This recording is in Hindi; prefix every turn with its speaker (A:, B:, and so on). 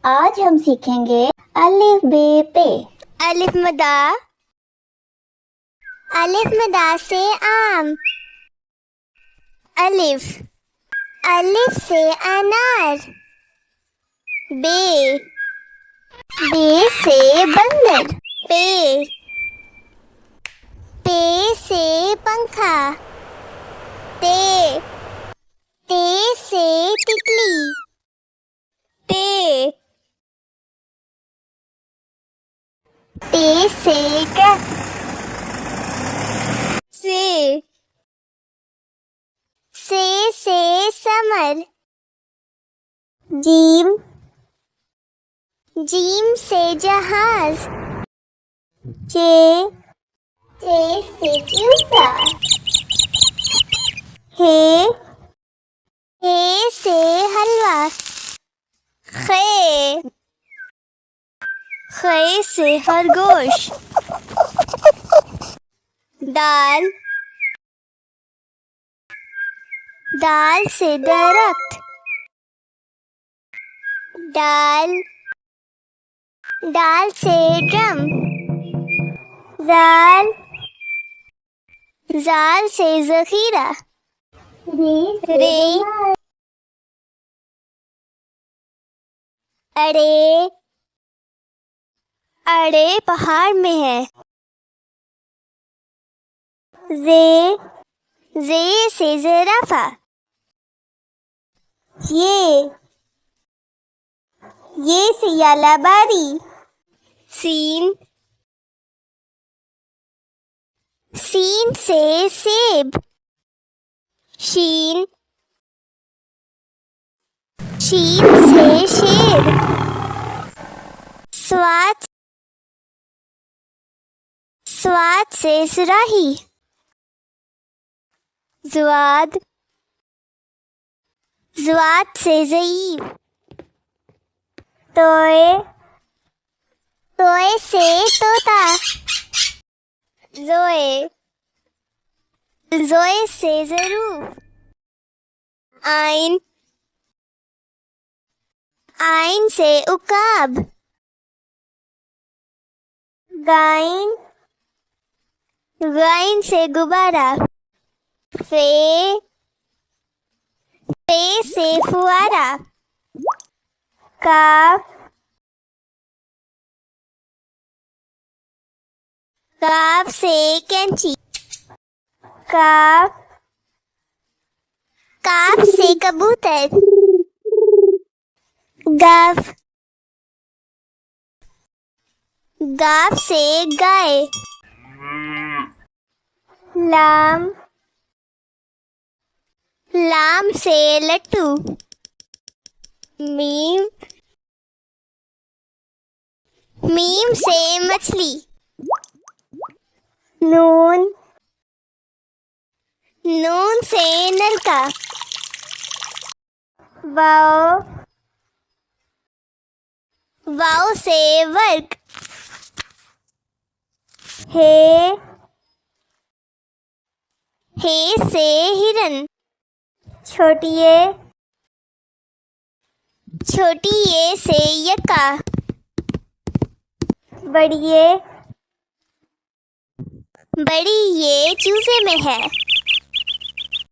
A: आज हम सीखेंगे अलिफ बे पे।
B: अलिफ मदा से आम। अलिफ अलिफ से अनार। बे बे से बंदर। पे पे से पंखा। ते ते से तितली। ते ते से कैट। से समर। जीम जीम से जहाज। चे से जूता। हे से हलवा। खे से खरगोश। दाल से दरख्त। डाल से ड्रम। जाल से जखीरा। रे अड़े पहाड़ में है। जे से जिराफा। ये से यालाबारी। सीन से सेब। शीन से शेर। स्वाद से सुराही। जुआद से ज़ईफ़। तोए से तोता। जोए से ज़रूफ। आइन से उकाब। गाइन से गुब्बारा। फे से फुआरा। काफ से कैंची। काफ से कबूतर। गाफ से गाय। लाम से लट्टू। मीम से मछली। नून से नलका। वाव से वर्क। हे से हिरन। छोटी ये से यक्का। बड़ी ये चूजे में है।